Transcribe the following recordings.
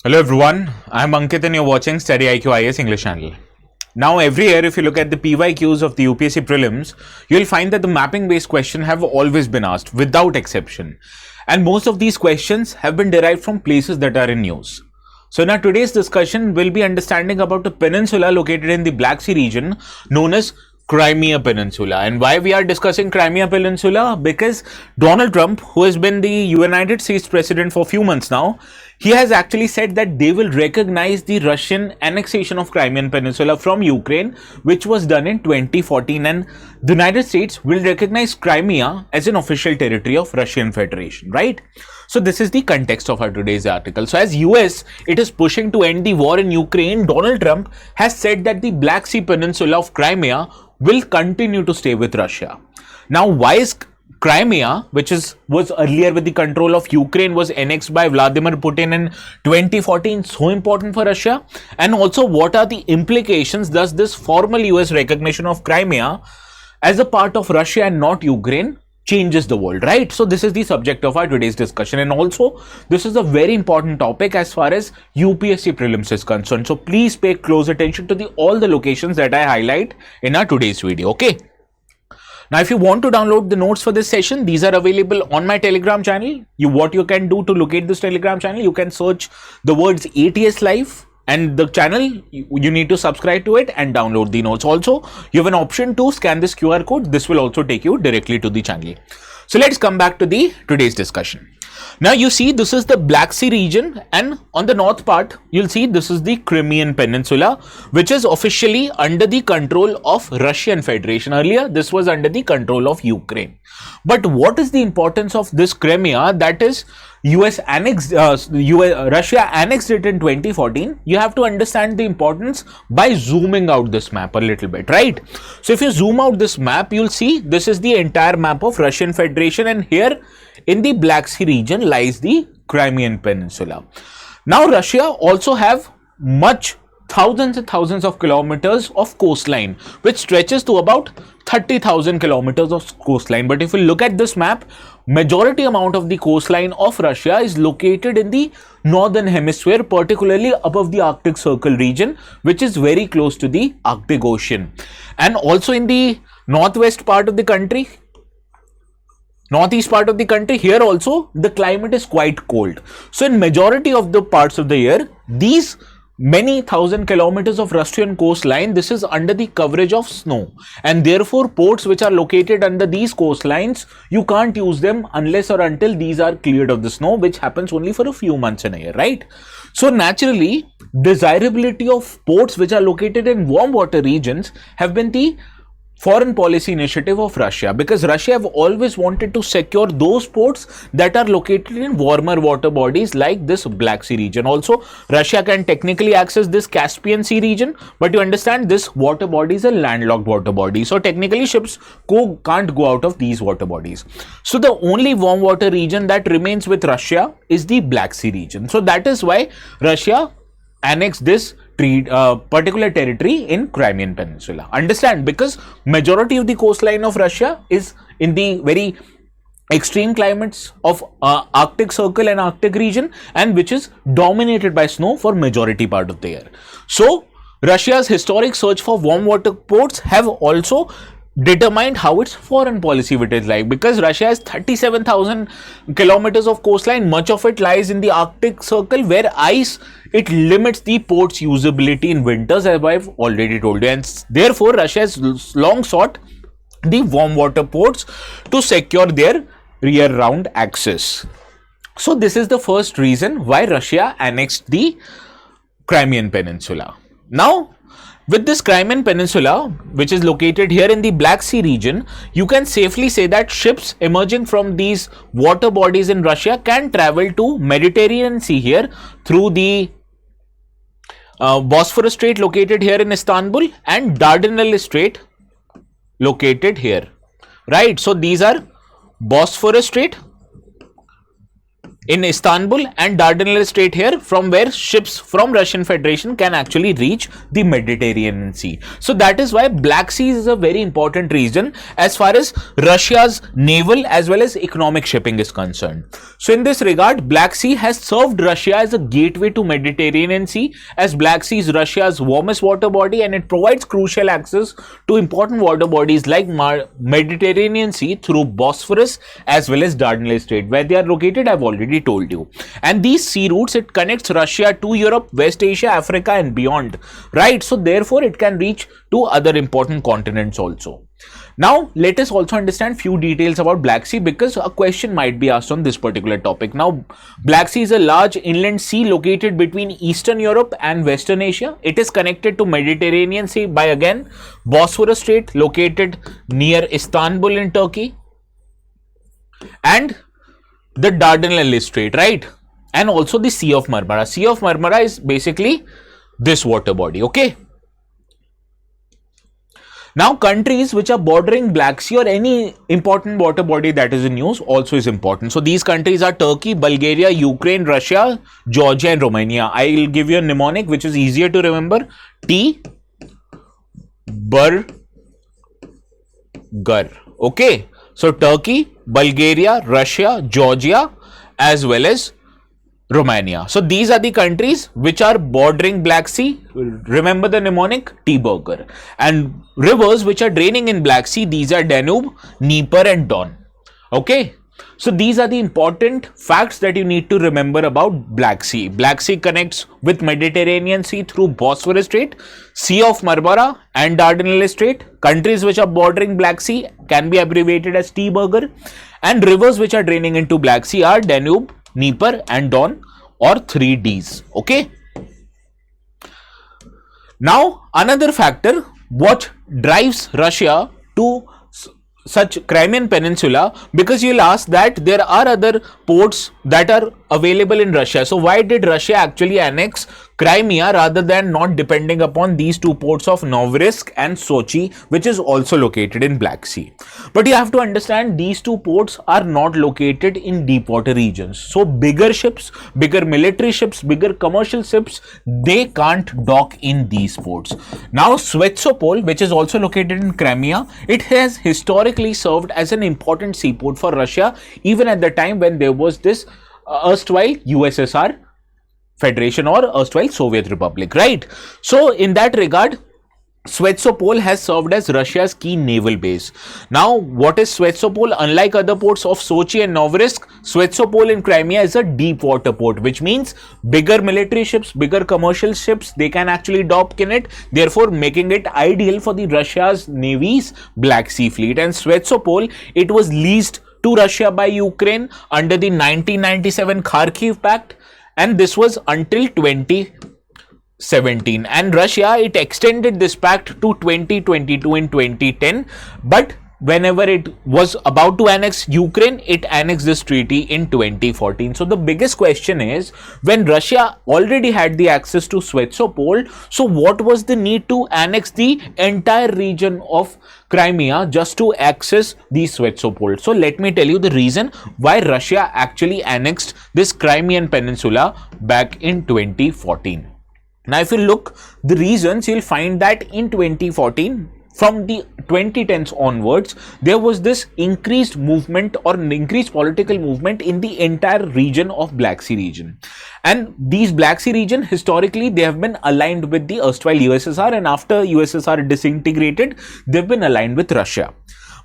Hello everyone, I'm Ankit and you're watching StudyIQ IS English channel. Now every year if you look at the PYQs of the UPSC Prelims, you'll find that the mapping based questions have always been asked without exception. And most of these questions have been derived from places that are in news. So in our today's discussion, we'll be understanding about a peninsula located in the Black Sea region known as Crimea Peninsula. And why we are discussing Crimea Peninsula? Because Donald Trump, who has been the United States president for a few months now, he has actually said that they will recognize the Russian annexation of Crimean Peninsula from Ukraine, which was done in 2014, and the United States will recognize Crimea as an official territory of Russian Federation, right? So this is the context of our today's article. So as US, it is pushing to end the war in Ukraine, Donald Trump has said that the Black Sea Peninsula of Crimea will continue to stay with Russia. Now, why is Crimea, which was earlier with the control of Ukraine, was annexed by Vladimir Putin in 2014, so important for Russia? And also, what are the implications does this formal US recognition of Crimea as a part of Russia and not Ukraine changes the world, right? So this is the subject of our today's discussion, and also this is a very important topic as far as UPSC prelims is concerned. So please pay close attention to all the locations that I highlight in our today's video, okay? Now, if you want to download the notes for this session, these are available on my Telegram channel. What you can do to locate this Telegram channel, you can search the words ATS Live and the channel, you need to subscribe to it and download the notes. Also, you have an option to scan this QR code. This will also take you directly to the channel. So let's come back to today's discussion. Now you see this is the Black Sea region, and on the north part you'll see this is the Crimean Peninsula, which is officially under the control of Russian Federation. Earlier this was under the control of Ukraine. But what is the importance of this Crimea? That is, Russia annexed it in 2014. You have to understand the importance by zooming out this map a little bit, right? So if you zoom out this map, you'll see this is the entire map of Russian Federation, and here in the Black Sea region lies the Crimean Peninsula. Now Russia also have thousands and thousands of kilometers of coastline, which stretches to about 30,000 kilometers of coastline. But if you look at this map, majority amount of the coastline of Russia is located in the northern hemisphere, particularly above the Arctic Circle region, which is very close to the Arctic Ocean. And also in the northwest part of the country, northeast part of the country, here also the climate is quite cold. So in majority of the parts of the year, these many thousand kilometers of Russian coastline, this is under the coverage of snow, and therefore ports which are located under these coastlines, you can't use them unless or until these are cleared of the snow, which happens only for a few months in a year, right? So naturally, desirability of ports which are located in warm water regions have been the foreign policy initiative of Russia, because Russia have always wanted to secure those ports that are located in warmer water bodies like this Black Sea region. Also, Russia can technically access this Caspian Sea region, but you understand this water body is a landlocked water body. So technically ships can't go out of these water bodies. So the only warm water region that remains with Russia is the Black Sea region. So that is why Russia annexed this particular territory in Crimean Peninsula. Understand, because majority of the coastline of Russia is in the very extreme climates of Arctic Circle and Arctic region, and which is dominated by snow for majority part of the year. So Russia's historic search for warm water ports have also determined how its foreign policy would is like, because Russia has 37,000 kilometers of coastline. Much of it lies in the Arctic Circle, where ice, it limits the port's usability in winters, as I've already told you, and therefore Russia has long sought the warm water ports to secure their year-round access. So this is the first reason why Russia annexed the Crimean Peninsula. Now, with this Crimean Peninsula, which is located here in the Black Sea region, you can safely say that ships emerging from these water bodies in Russia can travel to Mediterranean Sea here through the Bosphorus Strait located here in Istanbul and Dardanelles Strait located here, right? So these are Bosphorus Strait, in Istanbul and Dardanelles Strait here, from where ships from Russian Federation can actually reach the Mediterranean Sea. So that is why Black Sea is a very important region as far as Russia's naval as well as economic shipping is concerned. So in this regard, Black Sea has served Russia as a gateway to Mediterranean Sea, as Black Sea is Russia's warmest water body and it provides crucial access to important water bodies like Mediterranean Sea through Bosphorus as well as Dardanelles Strait. Where they are located, I've already told you. And these sea routes, it connects Russia to Europe, West Asia, Africa and beyond, right? So therefore it can reach to other important continents also. Now let us also understand few details about Black Sea, because a question might be asked on this particular topic. Now Black Sea is a large inland sea located between Eastern Europe and Western Asia. It is connected to Mediterranean Sea by again Bosphorus Strait located near Istanbul in Turkey, and the Dardanelles Strait, right? And also the Sea of Marmara. Sea of Marmara is basically this water body, okay? Now countries which are bordering Black Sea or any important water body that is in use also is important. So these countries are Turkey, Bulgaria, Ukraine, Russia, Georgia and Romania. I will give you a mnemonic which is easier to remember. T, Bur, Gar, okay? So Turkey, Bulgaria, Russia, Georgia as well as Romania. So these are the countries which are bordering Black Sea. Remember the mnemonic T-Burger. And rivers which are draining in Black Sea, these are Danube, Dnieper and Don. Okay. So these are the important facts that you need to remember about Black Sea. Black Sea connects with Mediterranean Sea through Bosphorus Strait, Sea of Marmara and Dardanelles Strait. Countries which are bordering Black Sea can be abbreviated as T-Burger. And rivers which are draining into Black Sea are Danube, Dnieper and Don, or 3 Ds. Okay. Now another factor what drives Russia to such Crimean Peninsula, because you'll ask that there are other ports that are available in Russia. So why did Russia actually annex Crimea rather than not depending upon these two ports of Novorossiysk and Sochi, which is also located in Black Sea? But you have to understand these two ports are not located in deep water regions. So bigger ships, bigger military ships, bigger commercial ships, they can't dock in these ports. Now Switzopole, which is also located in Crimea, it has historically served as an important seaport for Russia, even at the time when there was this erstwhile USSR Federation or erstwhile Soviet Republic, right? So in that regard, Switzopole has served as Russia's key naval base. Now, what is Switzopole? Unlike other ports of Sochi and Novorossiysk, Switzopole in Crimea is a deep water port, which means bigger military ships, bigger commercial ships, they can actually dock in it, therefore making it ideal for the Russia's Navy's Black Sea fleet. And Switzopole, it was leased to Russia by Ukraine under the 1997 Kharkiv Pact, and this was until 2017, and Russia, it extended this pact to 2022 in 2010, but whenever it was about to annex Ukraine, it annexed this treaty in 2014. So the biggest question is, when Russia already had the access to Switzopole, so what was the need to annex the entire region of Crimea just to access the Switzopole? So let me tell you the reason why Russia actually annexed this Crimean Peninsula back in 2014. Now if you look the reasons, you'll find that in 2014, from the 2010s onwards, there was this increased movement or an increased political movement in the entire region of Black Sea region. And these Black Sea region, historically, they have been aligned with the erstwhile USSR, and after USSR disintegrated, they've been aligned with Russia.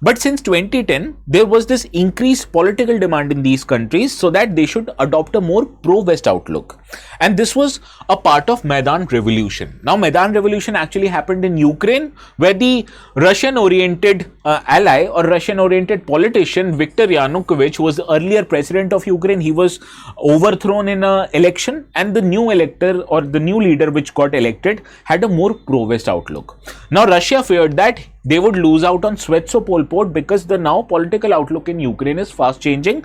But since 2010, there was this increased political demand in these countries so that they should adopt a more pro-West outlook. And this was a part of Maidan Revolution. Now, Maidan Revolution actually happened in Ukraine, where the Russian-oriented ally or Russian-oriented politician Viktor Yanukovych, who was the earlier president of Ukraine, he was overthrown in an election, and the new elector or the new leader which got elected had a more pro-West outlook. Now, Russia feared that they would lose out on Switzopole port because the now political outlook in Ukraine is fast changing.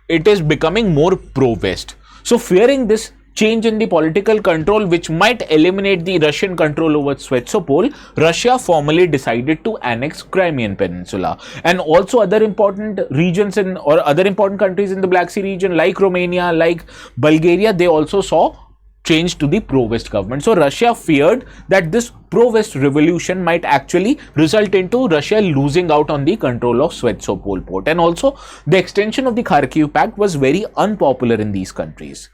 It is becoming more pro-West. So fearing this change in the political control which might eliminate the Russian control over Switzopole, Russia formally decided to annex Crimean Peninsula. And also other important regions or other important countries in the Black Sea region like Romania, like Bulgaria, they also saw change to the pro-West government. So Russia feared that this pro-West revolution might actually result into Russia losing out on the control of Sevastopol port. And also the extension of the Kharkiv Pact was very unpopular in these countries.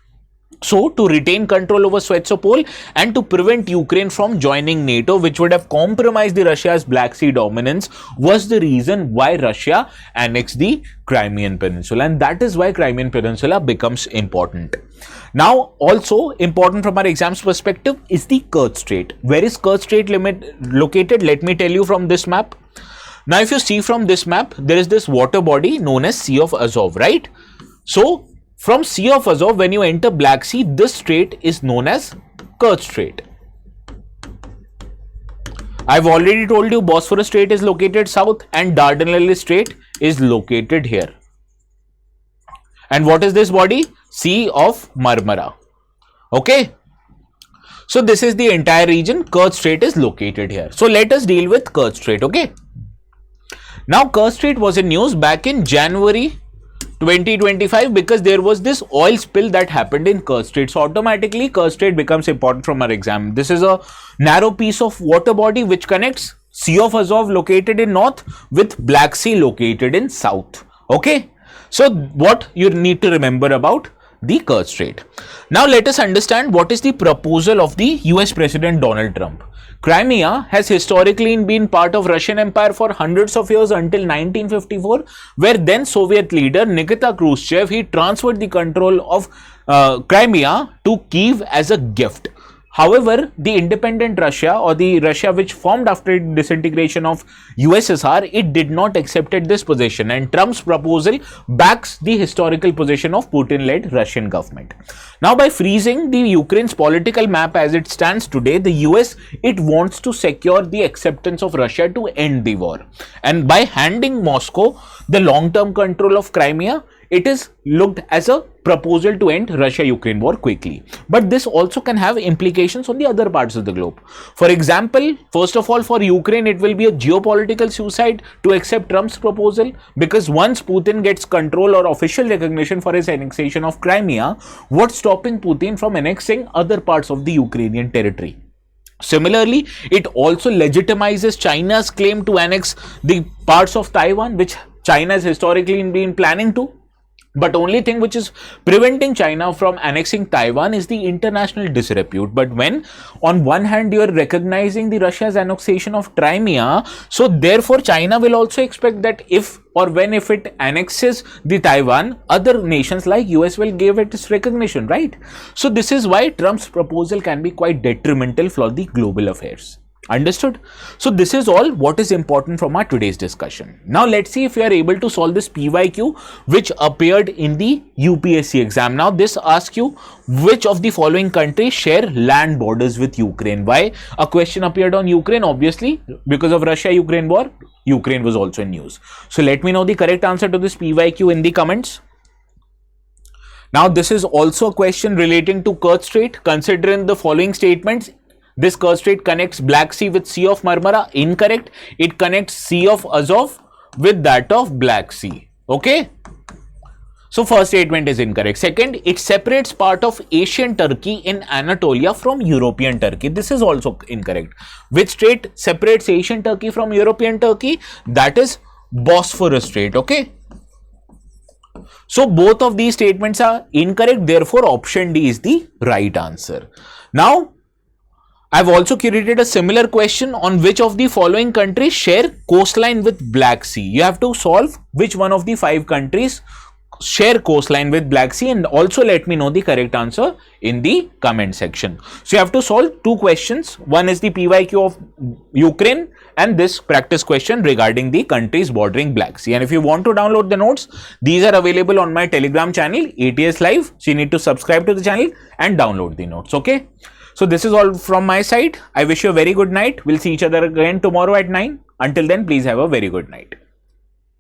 So to retain control over Switzopole and to prevent Ukraine from joining NATO, which would have compromised the Russia's Black Sea dominance, was the reason why Russia annexed the Crimean Peninsula, and that is why Crimean Peninsula becomes important. Now also important from our exams perspective is the Kurd Strait. Where is Kurd Strait located? Let me tell you from this map. Now if you see from this map, there is this water body known as Sea of Azov, right? So from Sea of Azov, when you enter Black Sea, this strait is known as Kurd Strait. I've already told you Bosphorus Strait is located south and Dardanelles Strait is located here. And what is this body? Sea of Marmara. Okay. So this is the entire region. Kurd Strait is located here. So let us deal with Kurd Strait. Okay. Now Kurd Strait was in news back in January 2025 because there was this oil spill that happened in Kurd Strait. So automatically Kurd Strait becomes important from our exam. This is a narrow piece of water body which connects Sea of Azov located in north with Black Sea located in south. Okay. So what you need to remember about the Kurd Strait. Now let us understand what is the proposal of the US President Donald Trump. Crimea has historically been part of Russian Empire for hundreds of years until 1954, where then Soviet leader Nikita Khrushchev, he transferred the control of Crimea to Kiev as a gift. However, the independent Russia, or the Russia which formed after disintegration of USSR, it did not accept this position, and Trump's proposal backs the historical position of Putin-led Russian government. Now, by freezing the Ukraine's political map as it stands today, the US, it wants to secure the acceptance of Russia to end the war. And by handing Moscow the long-term control of Crimea, it is looked as a proposal to end Russia-Ukraine war quickly. But this also can have implications on the other parts of the globe. For example, first of all, for Ukraine, it will be a geopolitical suicide to accept Trump's proposal, because once Putin gets control or official recognition for his annexation of Crimea, what's stopping Putin from annexing other parts of the Ukrainian territory? Similarly, it also legitimizes China's claim to annex the parts of Taiwan, which China has historically been planning to. But only thing which is preventing China from annexing Taiwan is the international disrepute. But when on one hand you are recognizing the Russia's annexation of Crimea, so therefore China will also expect that if it annexes the Taiwan, other nations like US will give it its recognition, right? So this is why Trump's proposal can be quite detrimental for the global affairs. Understood? So this is all what is important from our today's discussion. Now let's see if we are able to solve this PYQ which appeared in the UPSC exam. Now this asks you which of the following countries share land borders with Ukraine. Why a question appeared on Ukraine? Obviously because of Russia-Ukraine war, Ukraine was also in news. So let me know the correct answer to this PYQ in the comments. Now this is also a question relating to Kurd Strait. Considering the following statements, this Kurd Strait connects Black Sea with Sea of Marmara. Incorrect. It connects Sea of Azov with that of Black Sea. Okay. So first statement is incorrect. Second, it separates part of Asian Turkey in Anatolia from European Turkey. This is also incorrect. Which strait separates Asian Turkey from European Turkey? That is Bosphorus Strait. Okay. So both of these statements are incorrect. Therefore, option D is the right answer. Now, I've also curated a similar question on which of the following countries share coastline with Black Sea. You have to solve which one of the 5 countries share coastline with Black Sea, and also let me know the correct answer in the comment section. So you have to solve 2 questions. One is the PYQ of Ukraine and this practice question regarding the countries bordering Black Sea. And if you want to download the notes, these are available on my Telegram channel, ATS Live. So you need to subscribe to the channel and download the notes. Okay. So this is all from my side. I wish you a very good night. We'll see each other again tomorrow at 9. Until then, please have a very good night.